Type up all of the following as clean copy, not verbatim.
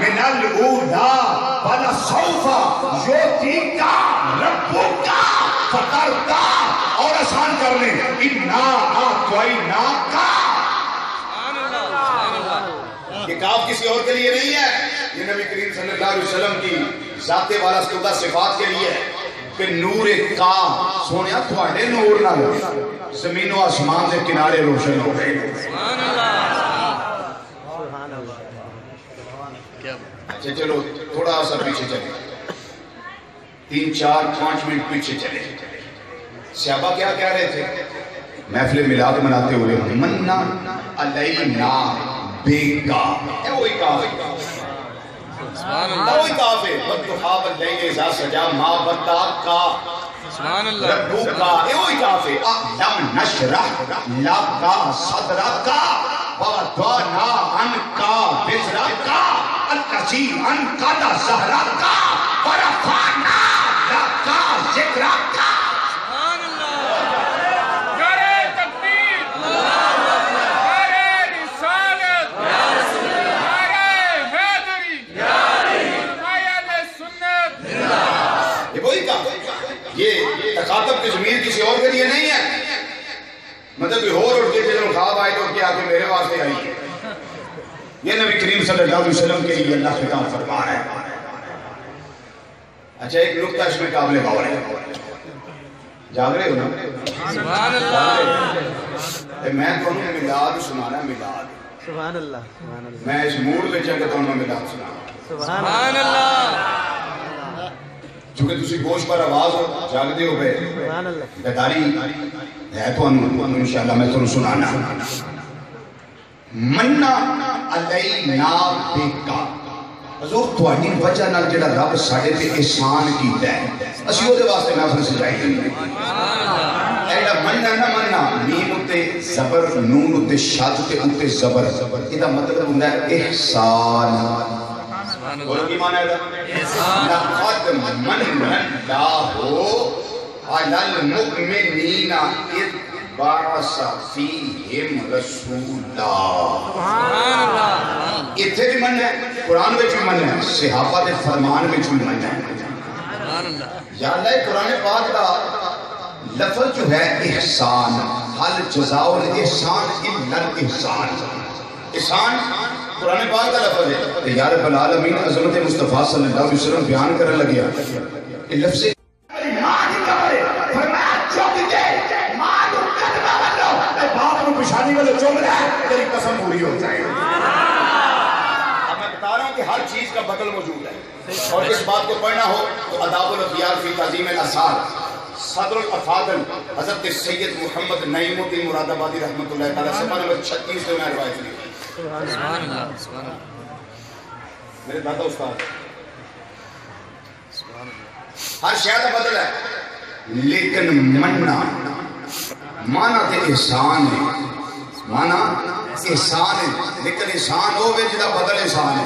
من الاولا ولسوف یعطیک ربک فترضی، اور آسان کر لیں انا اعطیناک۔ یہ کاف کسی اور کے لیے نہیں ہے، یہ نبی کریم صلی اللہ علیہ وسلم کی ذات والا استودہ صفات کے لیے ہے کہ نور کا سونیا تھوڑے نور نہ زمین و آسمان سے کنارے روشن ہو گئے۔ اچھا چلو تھوڑا سا پیچھے چلے، 3 4 5 منٹ پیچھے چلے۔ صحابہ کیا کہہ رہے تھے محفل میلاد مناتے ہوئے؟ منا علینا بیکا، اے وہی کاف ہے، وہی کاف ہے، وَالضُّحَىٰ وَاللَّيْلِ إِذَا سَجَىٰ مَا وَدَّعَكَ رَبُّكَ، اے وہی کاف ہے، أَلَمْ نَشْرَحْ لَكَ صَدْرَكَ وَوَضَعْنَا عَنكَ وِزْرَكَ الَّذِي أَنقَضَ ظَهْرَكَ وَرَفَعْنَا لَكَ ذِكْرَكَ۔ یہ تخاطب کی ضمیر کسی اور کے لیے نہیں ہے، مطلب کوئی اور اٹھ کے جب خواب آئے تو کیا کہ میرے واسطے آئی ہے، یہ نبی کریم صلی اللہ علیہ وسلم کے لیے اللہ خطاب فرما رہا ہے۔ اچھا ایک نکتہ اس میں قابل غور ہے، جاگ رہے ہو نا؟ سبحان اللہ، میں تو انہوں میلاد سنانا، میلاد سبحان اللہ، میں اس موڈ میں چاہتا تو انہوں میلاد سنانا سبحان اللہ، چونکہ تسی گوش پر آواز ہو جاگدے ہو گئے، بیداری ہے تو انشاءاللہ میں تمہیں سنانا۔ منّا علینا بیکا، حضور تواڈی وجہ نال جڑا رب ساڈے تے احسان کیتا ہے اسی اودے واسطے محفل سجائی ہے۔ ایڈا مننا نہ مننا، میم اتے زبر، نون اتے شد تے اتے زبر، یہ مطلب ہوندا ہے احسان۔ اور کی معنی ہے لقد من اللہ علی المؤمنین اذ بعث فیہم رسولا۔ اتھے بھی من ہے، قرآن میں بھی من ہے، صحابہ دے فرمان میں بھی من ہے۔ یا اللہ قرآن پاک کا لفظ جو ہے احسان، حل جزاء الاحسان الا الاحسان، احسان قرآن پاک کا لفظ ہے۔ یا رب العالمین عظمت مصطفیٰ صلی اللہ علیہ وسلم بیان کرنے لگیا کہ لفظ باپ کو پشانی والے چوم رہا ہے تیری قسم پوری ہو جائے۔ اب میں بتا رہا ہوں کہ ہر چیز کا بدل موجود ہے، اور اس بات کو پڑھنا ہو تو اداب الاخیار فی تعظیم الاثار، صدر الافاضل حضرت سید محمد نعیم الدین مراد آبادی رحمۃ اللہ تعالیٰ، صفحہ نمبر 36 سے میں روایت لی۔ سبحان اللہ، سبحان اللہ، میرے دادا استاد، ہر شے کا بدل ہے، لیکن مننا مانا تے احسان ہے، مانا احسان ہے، لیکن احسان ہو گئے جدا بدل احسان ہے۔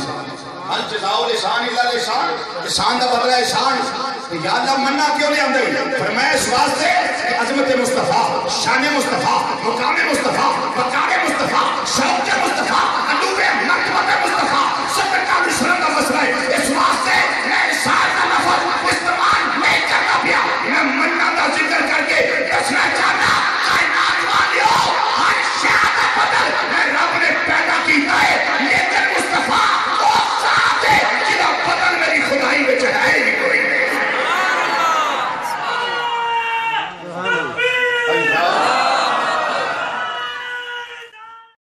ہل جزاء الاحسان الا الاحسان، احسان دا بدلہ احسان۔ یا اللہ مننا کیوں نہیں آندے؟ فرمایا اس واسطے کہ عظمت مصطفیٰ، شان مصطفیٰ، مقام مصطفیٰ، وقار مصطفیٰ، شوق مصطفیٰ